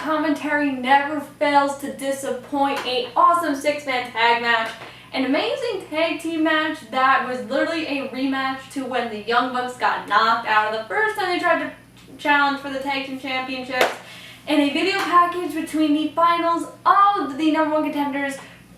commentary never fails to disappoint. An awesome six-man tag match. An amazing tag team match that was literally a rematch to when the Young Bucks got knocked out of the first time they tried to challenge for the tag team championships. And a video package between the finals of the number one contenders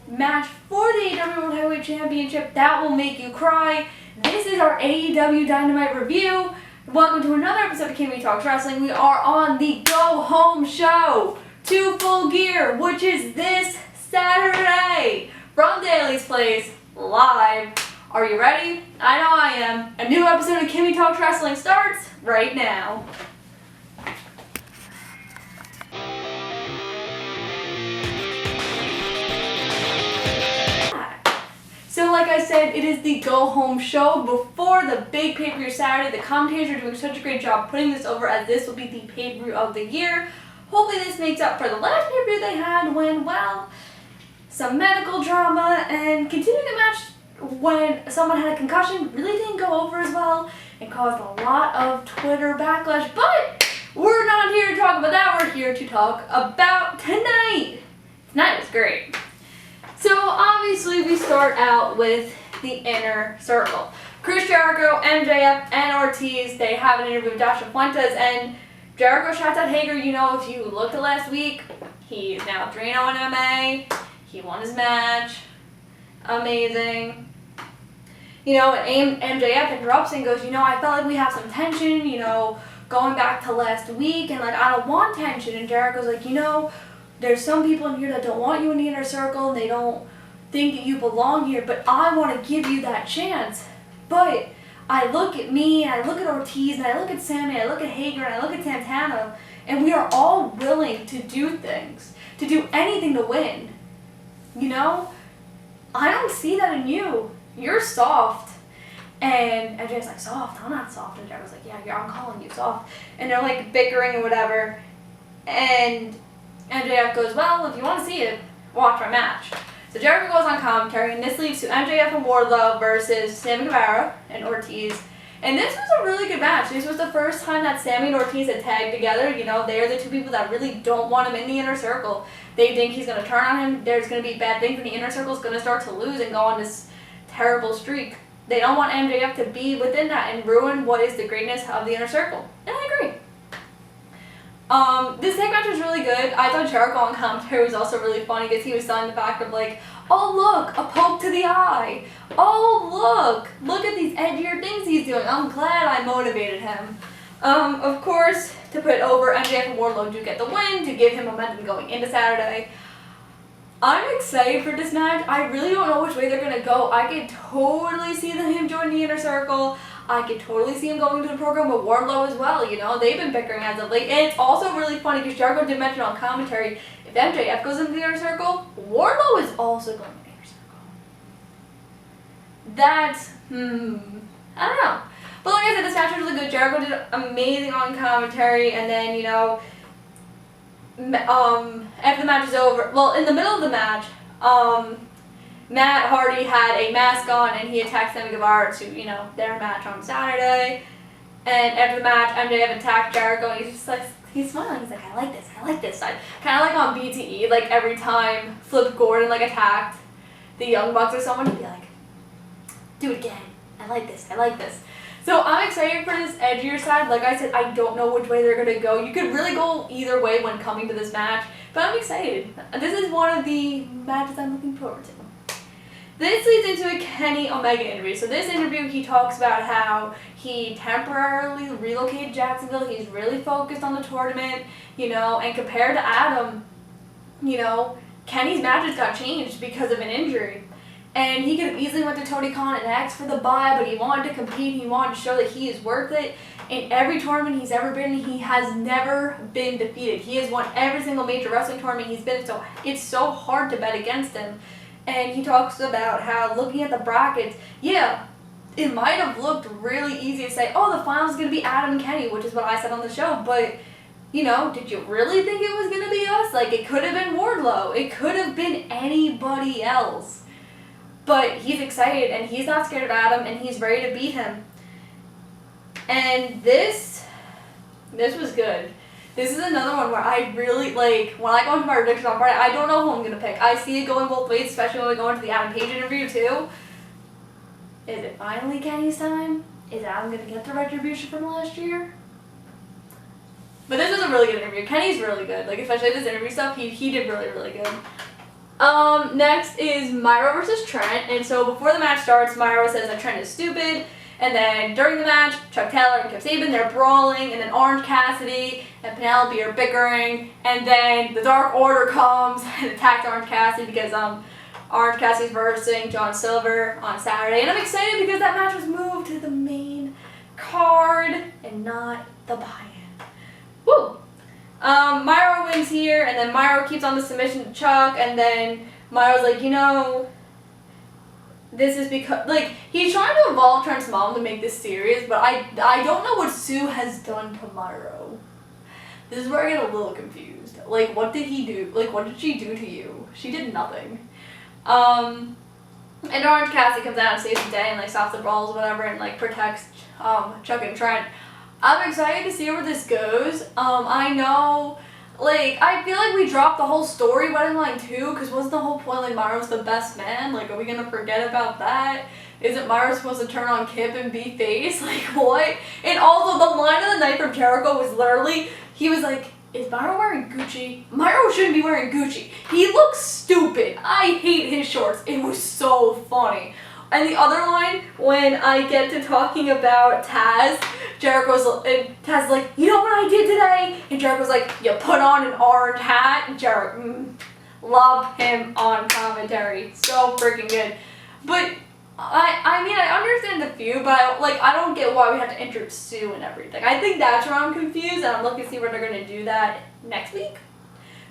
match for the AEW World Heavyweight Championship that will make you cry. This is our AEW Dynamite review. Welcome to another episode of Kimmy Talks Wrestling. We are on the Go Home Show to Full Gear, which is this Saturday from Daly's Place, live. Are you ready? I know I am. A new episode of Kimmy Talks Wrestling starts right now. So like I said, it is the Go Home Show before the big pay-per-view Saturday. The commentators are doing such a great job putting this over, as this will be the pay-per-view of the year. Hopefully this makes up for the last pay-per-view they had when, well, some medical drama, and continuing the match when someone had a concussion really didn't go over as well and caused a lot of Twitter backlash. But we're not here to talk about that. We're here to talk about tonight. Tonight was great. So obviously we start out with the Inner Circle. Chris Jericho, MJF, and Ortiz, they have an interview with Dasha Fuentes, and Jericho shouts out Hager. You know, if you looked at last week, he's now 3-0 in MMA. He won his match. Amazing. You know, and MJF interrupts and goes, you know, I felt like we have some tension, you know, going back to last week, and like, I don't want tension. And Jericho's like, you know, there's some people in here that don't want you in the Inner Circle, and they don't think that you belong here, but I want to give you that chance. But I look at me, and I look at Ortiz, and I look at Sammy, and I look at Hager, and I look at Santana, and we are all willing to do things, to do anything to win. You know? I don't see that in you. You're soft. And MJ's like, soft? I'm not soft. And Jericho's like, yeah, I'm calling you soft. And they're like bickering or whatever. And MJF goes, well, if you want to see it, watch my match. So Jericho goes on commentary, and this leads to MJF and Wardlow versus Sammy Guevara and Ortiz. And this was a really good match. This was the first time that Sammy and Ortiz had tagged together. You know, they're the two people that really don't want him in the Inner Circle. They think he's going to turn on him. There's going to be bad things, and the Inner Circle is going to start to lose and go on this terrible streak. They don't want MJF to be within that and ruin what is the greatness of the Inner Circle. And I agree. This tag match was really good. I thought Jericho on commentary was also really funny because he was selling the fact of like, oh look, a poke to the eye. Oh look at these edgier things he's doing. I'm glad I motivated him. Of course, to put over, MJF and Wardlow do get the win to give him momentum going into Saturday. I'm excited for this match. I really don't know which way they're going to go. I could totally see him join the Inner Circle. I could totally see him going to the program with Wardlow as well. You know, they've been bickering as of late. And it's also really funny because Jericho did mention on commentary, if MJF goes into the Inner Circle, Wardlow is also going to the Inner Circle. That's, I don't know. But like I said, this match was really good. Jericho did amazing on commentary, and then, you know, after the match is over, well, in the middle of the match, Matt Hardy had a mask on, and he attacked Sammy Guevara to, you know, their match on Saturday. And after the match, MJF attacked Jericho, and he's just like, he's smiling. He's like, I like this. I kind of like on BTE, like every time Flip Gordon like attacked the Young Bucks or someone, he'd be like, do it again. I like this. So I'm excited for this edgier side. Like I said, I don't know which way they're going to go. You could really go either way when coming to this match, but I'm excited. This is one of the matches I'm looking forward to. This leads into a Kenny Omega interview. So this interview, he talks about how he temporarily relocated to Jacksonville. He's really focused on the tournament, you know, and compared to Adam, you know, Kenny's matches got changed because of an injury. And he could have easily went to Tony Khan and asked for the bye, but he wanted to compete. He wanted to show that he is worth it. In every tournament he's ever been in, he has never been defeated. He has won every single major wrestling tournament he's been in, so it's so hard to bet against him. And he talks about how, looking at the brackets, yeah, it might have looked really easy to say, oh, the finals is going to be Adam and Kenny, which is what I said on the show, but, you know, did you really think it was going to be us? Like, it could have been Wardlow. It could have been anybody else. But he's excited, and he's not scared of Adam, and he's ready to beat him. And this was good. This is another one where I really, like, when I go into my prediction on Friday, I don't know who I'm going to pick. I see it going both ways, especially when we go into the Adam Page interview, too. Is it finally Kenny's time? Is Adam going to get the retribution from last year? But this was a really good interview. Kenny's really good. Like, especially this interview stuff, he did really, really good. Next is Myro versus Trent. And so before the match starts, Myro says that Trent is stupid. And then during the match, Chuck Taylor and Kip Sabian, they're brawling. And then Orange Cassidy and Penelope are bickering. And then the Dark Order comes and attacks Orange Cassidy because Orange Cassidy's versing John Silver on Saturday. And I'm excited because that match was moved to the main card and not the buy-in. Woo! Myro wins here, and then Myro keeps on the submission to Chuck, and then Myro's like, you know, this is because, like, he's trying to involve Trent's mom to make this serious, but I don't know what Sue has done to Myro. This is where I get a little confused. Like, what did he do? Like, what did she do to you? She did nothing. And Orange Cassidy comes out and saves the day and, like, stops the brawls or whatever and, like, protects Chuck and Trent. I'm excited to see where this goes. I know, like, I feel like we dropped the whole story wedding line too, because wasn't the whole point, like, Myro's the best man? Like, are we gonna forget about that? Isn't Myro supposed to turn on Kip and be face? Like, what? And also, the line of the night from Jericho was literally, he was like, is Myro wearing Gucci? Myro shouldn't be wearing Gucci. He looks stupid. I hate his shorts. It was so funny. And the other line, when I get to talking about Taz, Taz's like, you know what I did today? And Jericho's like, you put on an orange hat. And Jericho, love him on commentary. So freaking good. But, I mean, I understand the feud, but I don't get why we have to enter Sue and everything. I think that's where I'm confused, and I'm looking to see where they're going to do that next week.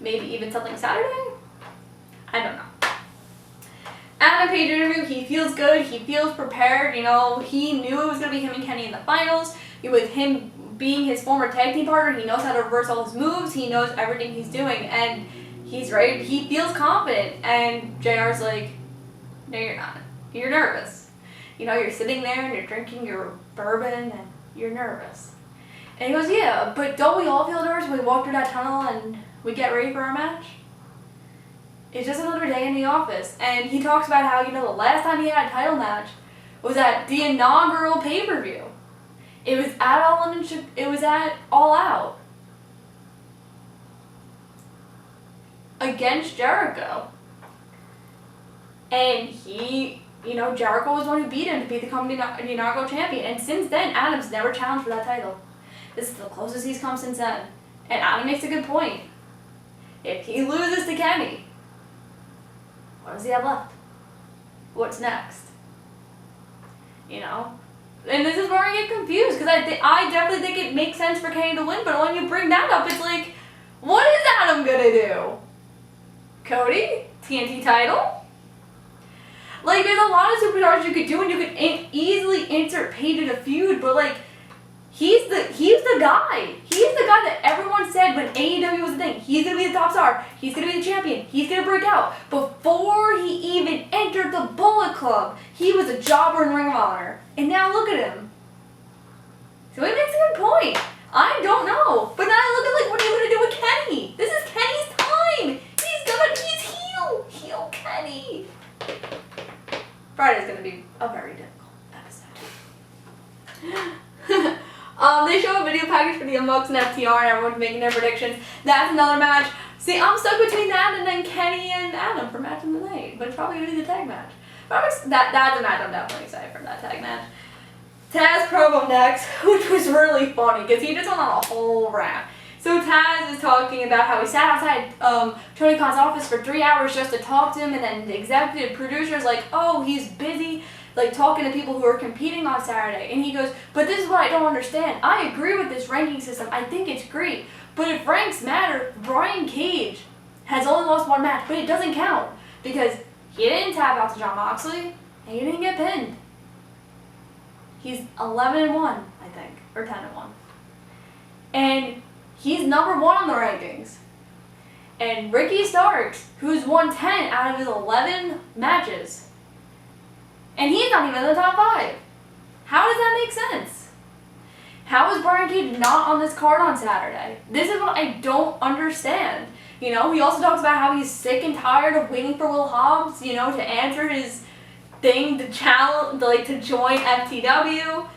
Maybe even something Saturday? I don't know. Adam Page interview, he feels good, he feels prepared, you know, he knew it was going to be him and Kenny in the finals. With him being his former tag team partner, he knows how to reverse all his moves, he knows everything he's doing, and he's ready, he feels confident. And JR's like, no you're not, you're nervous. You know, you're sitting there and you're drinking your bourbon and you're nervous. And he goes, yeah, but don't we all feel nervous when we walk through that tunnel and we get ready for our match? It's just another day in the office. And he talks about how, you know, the last time he had a title match was at the inaugural pay-per-view. It was at All Out. Against Jericho. And he, you know, Jericho was the one who beat him to become the inaugural champion. And since then, Adam's never challenged for that title. This is the closest he's come since then. And Adam makes a good point. If he loses to Kenny, what does he have left? What's next? You know? And this is where I get confused, because I definitely think it makes sense for Kenny to win, but when you bring that up, it's like, what is Adam gonna do? Cody? TNT title? Like, there's a lot of superstars you could do, and you could easily insert Page in a feud, but like, he's the guy. He's the guy that everyone said when AEW was a thing. He's going to be the top star. He's going to be the champion. He's going to break out. Before he even entered the Bullet Club, he was a jobber in Ring of Honor. And now look at him. So he makes a good point. I don't know. But now I look at, like, what are you going to do with Kenny? This is Kenny's time. He's heel Kenny. Friday's going to be a very difficult episode. They show a video package for the Young Bucks and FTR, and everyone's making their predictions. That's another match. See, I'm stuck between that and then Kenny and Adam for match of the night, but it's probably going to be the tag match. But that's a match I'm definitely excited for, that tag match. Taz promo next, which was really funny, because he just went on a whole rant. So Taz is talking about how he sat outside Tony Khan's office for 3 hours just to talk to him, and then the executive producer's like, oh, he's busy, like talking to people who are competing on Saturday. And he goes, but this is what I don't understand. I agree with this ranking system. I think it's great. But if ranks matter, Brian Cage has only lost one match, but it doesn't count because he didn't tap out to Jon Moxley and he didn't get pinned. He's 11-1, I think, or 10-1. And he's number 1 on the rankings. And Ricky Starks, who's won 10 out of his 11 matches, and he's not even in the top 5. How does that make sense? How is Brian Cage not on this card on Saturday? This is what I don't understand. You know, he also talks about how he's sick and tired of waiting for Will Hobbs, you know, to answer his thing, to challenge, like, to join FTW.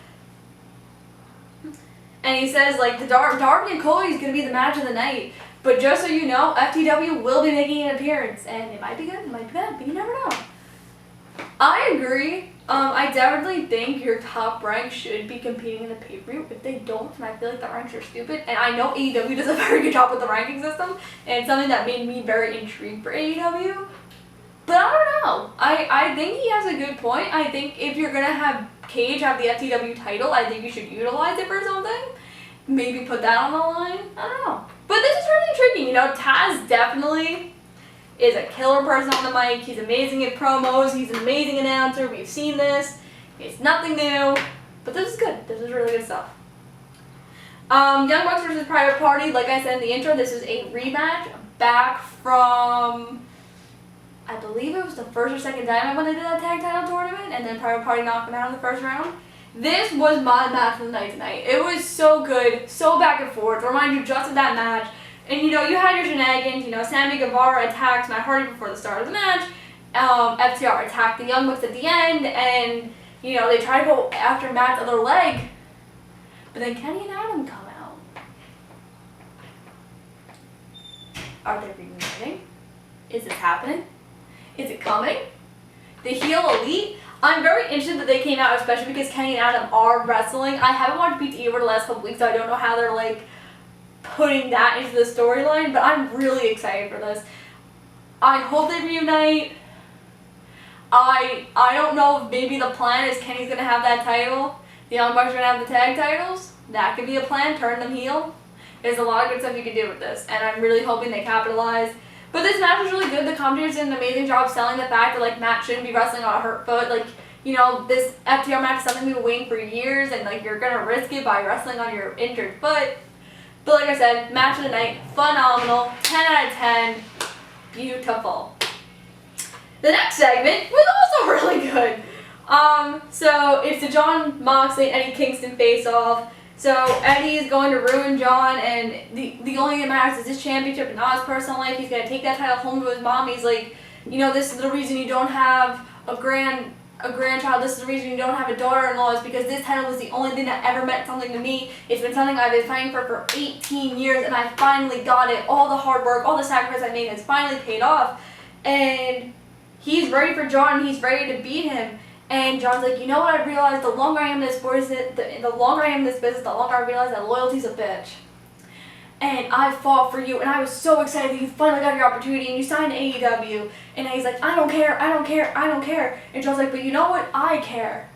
And he says, like, the Darby and Cody is going to be the match of the night. But just so you know, FTW will be making an appearance. And it might be good, it might be bad, but you never know. I agree. I definitely think your top rank should be competing in the pay-per-view. If they don't, then I feel like the ranks are stupid. And I know AEW does a very good job with the ranking system. And it's something that made me very intrigued for AEW. But I don't know. I think he has a good point. I think if you're going to have Cage have the FTW title, I think you should utilize it for something. Maybe put that on the line. I don't know. But this is really intriguing. You know, Taz definitely is a killer person on the mic. He's amazing at promos. He's an amazing announcer. We've seen this. It's nothing new. But this is good. This is really good stuff. Young Bucks versus Private Party. Like I said in the intro, this is a rematch back from, I believe it was the first or second time when they did that tag title tournament, and then Private Party knocked them out in the first round. This was my match of the night tonight. It was so good, so back and forth. Remind you just of that match. And you know, you had your shenanigans. You know, Sammy Guevara attacked Matt Hardy before the start of the match. FTR attacked the Young Bucks at the end, and you know, they tried to go after Matt's other leg. But then Kenny and Adam come out. Are they reuniting? Is this happening? Is it coming? The heel elite? I'm very interested that they came out, especially because Kenny and Adam are wrestling. I haven't watched PTE over the last couple weeks, so I don't know how they're like putting that into the storyline, but I'm really excited for this. I hope they reunite. I don't know if maybe the plan is Kenny's gonna have that title. The Young Bucks are gonna have the tag titles. That could be a plan, turn them heel. There's a lot of good stuff you can do with this, and I'm really hoping they capitalize. But this match was really good. The commentators did an amazing job selling the fact that like Matt shouldn't be wrestling on a hurt foot. Like, you know, this FTR match is something we've been waiting for years, and like you're gonna risk it by wrestling on your injured foot. But like I said, match of the night, phenomenal, 10 out of 10, beautiful. The next segment was also really good. So it's the Jon Moxley and Eddie Kingston face-off. So Eddie is going to ruin John, and the only thing that matters is his championship and not his personal life. He's going to take that title home to his mom. He's like, you know, this is the reason you don't have a grandchild. This is the reason you don't have a daughter-in-law, is because this title was the only thing that ever meant something to me. It's been something I've been fighting for 18 years, and I finally got it. All the hard work, all the sacrifice I made has finally paid off. And he's ready for John. He's ready to beat him. And John's like, you know what? I realized the longer I am in this business, the longer I am in this business, the longer I realize that loyalty's a bitch. And I fought for you, and I was so excited that you finally got your opportunity, and you signed AEW. And he's like, I don't care, I don't care, I don't care. And John's like, but you know what? I care.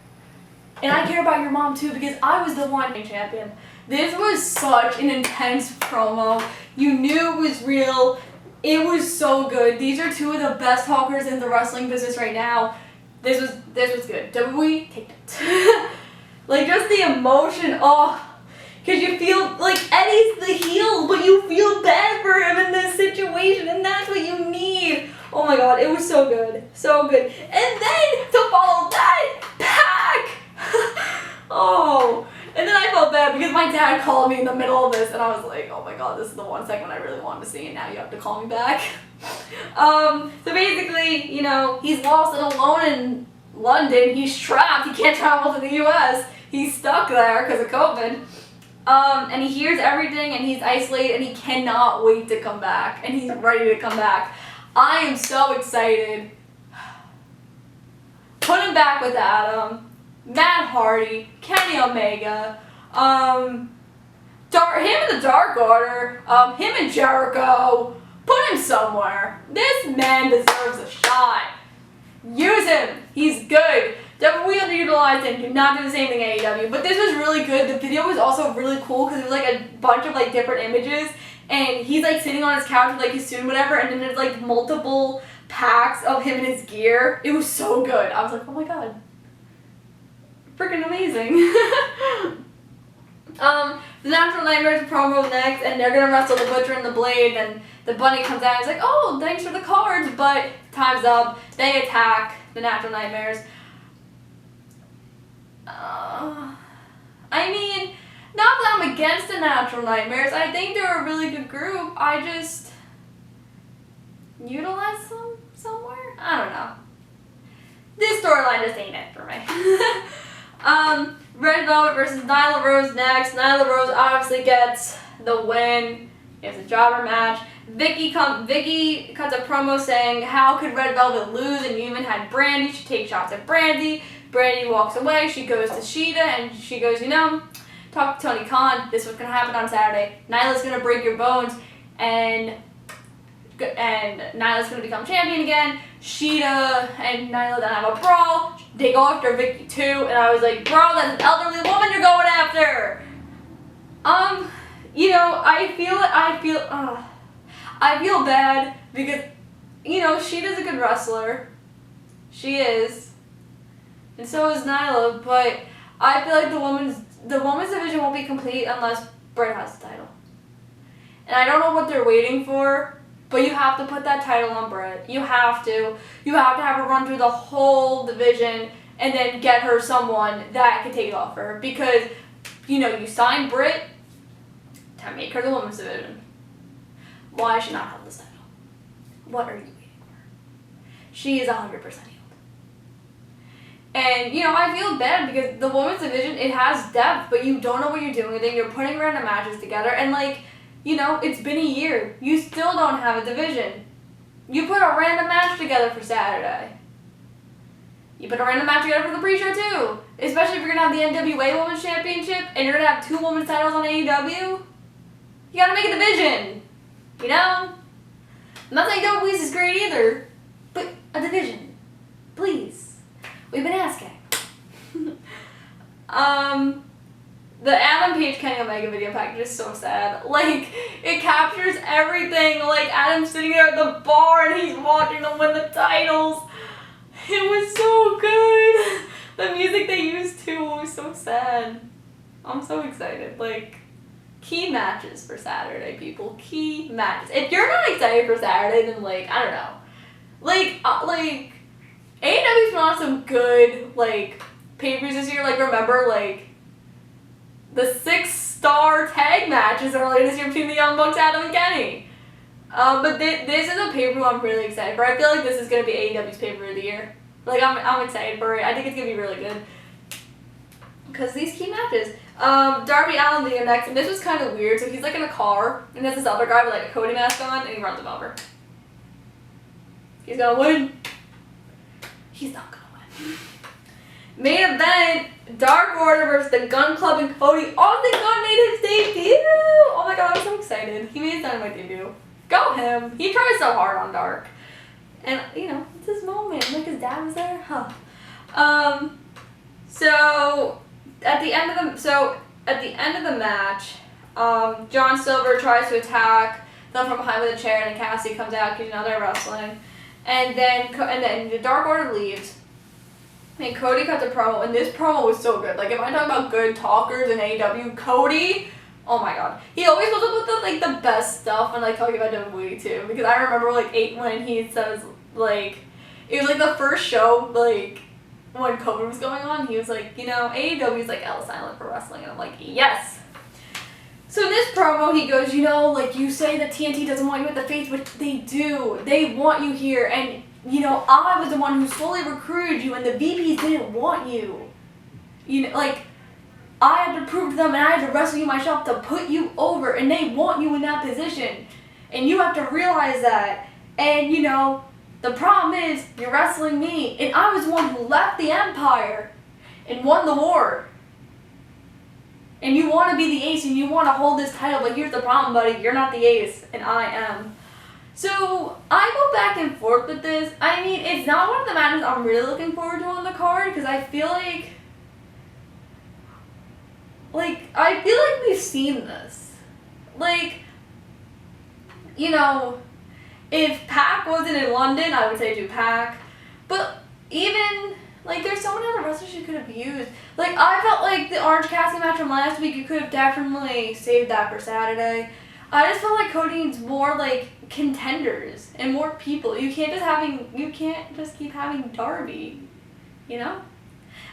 And I care about your mom too, because I was the one champion. This was such an intense promo. You knew it was real. It was so good. These are two of the best talkers in the wrestling business right now. This was good. WWE, take it. Like, just the emotion, because you feel like Eddie's the heel, but you feel bad for him in this situation, and that's what you need. Oh my god, it was so good. So good. And then, to follow that, Pac! Oh. And then I felt bad because my dad called me in the middle of this, and I was like, oh my god, this is the one segment I really wanted to see, and now you have to call me back. So basically, you know, he's lost and alone in London. He's trapped. He can't travel to the U.S. He's stuck there because of COVID. And he hears everything, and he's isolated, and he cannot wait to come back, and he's ready to come back. I am so excited. Put him back with Adam, Matt Hardy, Kenny Omega, him and the Dark Order, him and Jericho. Put him somewhere. This man deserves a shot. Use him. He's good. WWE underutilized him. Do not do the same thing AEW. But this was really good. The video was also really cool because it was like a bunch of like different images. And he's like sitting on his couch with like his suit and whatever. And then there's like multiple packs of him and his gear. It was so good. I was like, oh my god. Freaking amazing. The Natural Nightmares promo next, and they're gonna wrestle the Butcher and the Blade, and the Bunny comes out and is like, oh, thanks for the cards, but time's up. They attack the Natural Nightmares. I mean, Not that I'm against the Natural Nightmares. I think they're a really good group. I just utilize them somewhere? I don't know. This storyline just ain't it for me. Red Velvet versus Nyla Rose next. Nyla Rose obviously gets the win. It's a jobber match. Vicky cuts a promo saying, how could Red Velvet lose and you even had Brandy? She takes shots at Brandy. Brandy walks away. She goes to Shida and she goes, talk to Tony Khan. This is what's going to happen on Saturday. Nyla's going to break your bones and Nyla's going to become champion again. Shida and Nyla then have a brawl. They go after Vicky too, and I was like, bro, that's an elderly woman you're going after. I feel bad because, Shida's a good wrestler. She is. And so is Nyla, but I feel like the women's division won't be complete unless Britt has the title. And I don't know what they're waiting for. But you have to put that title on Britt. You have to. You have to have her run through the whole division and then get her someone that can take it off her. Because, you signed Britt to make her the women's division. Why should not have this title? What are you waiting for? She is 100% healed. And, I feel bad because the women's division, it has depth, but you don't know what you're doing with it. You're putting random matches together and, it's been a year. You still don't have a division. You put a random match together for Saturday. You put a random match together for the pre-show too. Especially if you're going to have the NWA Women's Championship and you're going to have 2 women's titles on AEW. You got to make a division. I'm not saying WWE's is great either. But a division. Please. We've been asking. The Adam Page Kenny Omega video package is so sad. It captures everything. Adam's sitting there at the bar and he's watching them win the titles. It was so good. The music they used too was so sad. I'm so excited. Key matches for Saturday, people. Key matches. If you're not excited for Saturday, then I don't know. AEW's been on some good pay-per-views this year. Remember the 6-star tag matches earlier this year between the Young Bucks, Adam and Kenny. But this is a pay-per-view I'm really excited for. I feel like this is going to be AEW's pay-per-view of the year. I'm excited for it. I think it's going to be really good. Because these key matches. Darby Allin being next, and this was kind of weird. So he's in a car, and there's this other guy with a Cody mask on, and he runs him over. He's going to win. He's not going to win. Main event, Dark Order versus the Gun Club and Cody. Austin Gunn made his debut! Oh my god, I'm so excited. He made his Dynamite debut. Go him. He tries so hard on Dark. And, it's his moment. His dad was there. So, at the end of the match, John Silver tries to attack them from behind with a chair, and then Cassidy comes out because, they're wrestling. And then the Dark Order leaves. And Cody cuts a promo, and this promo was so good. If I talk about good talkers in AEW, Cody, oh my god. He always goes up with the best stuff when talking about WWE too. Because I remember when he says it was the first show when COVID was going on, he was AEW is Ellis Island for wrestling, and I'm yes. So in this promo, he goes, you say that TNT doesn't want you at the face, but they do. They want you here, and I was the one who slowly recruited you, and the VPs didn't want you. I had to prove to them, and I had to wrestle you myself to put you over, and they want you in that position. And you have to realize that. And, the problem is, you're wrestling me, and I was the one who left the Empire and won the war. And you want to be the ace, and you want to hold this title, but here's the problem, buddy. You're not the ace, and I am. So, I go back and forth with this. It's not one of the matches I'm really looking forward to on the card, because I feel we've seen this. If Pac wasn't in London, I would say do Pac. But even, there's so many other wrestlers you could have used. I felt the Orange Cassidy match from last week, you could have definitely saved that for Saturday. I just felt Cody needs more contenders and more people. You can't just keep having Darby,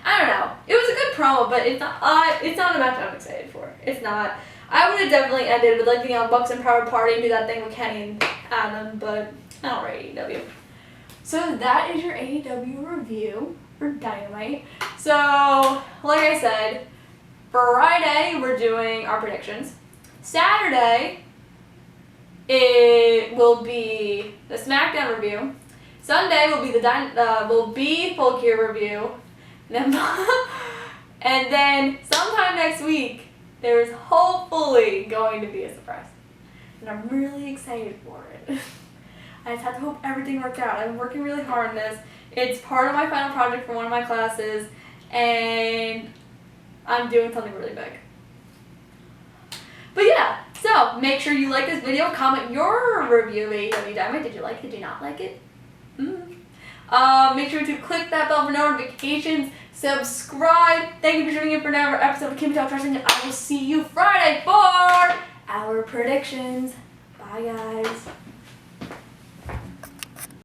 I don't know. It was a good promo, but it's not a match I'm excited for. It's not. I would have definitely ended with like the Young Bucks and Power Party and do that thing with Kenny and Adam, but I don't rate AEW. So that is your AEW review for Dynamite. So, like I said, Friday we're doing our predictions. Saturday it will be the SmackDown review. Sunday will be Full Gear review. And then sometime next week there is hopefully going to be a surprise. And I'm really excited for it. I just have to hope everything works out. I'm working really hard on this. It's part of my final project for one of my classes, and I'm doing something really big. But yeah, so make sure you like this video, comment your review of AEW Dynamite. Did you like it? Did you not like it? Make sure to click that bell for notifications, subscribe. Thank you for tuning in for another episode of Kim Talk Wrestling, and I will see you Friday for our predictions. Bye, guys.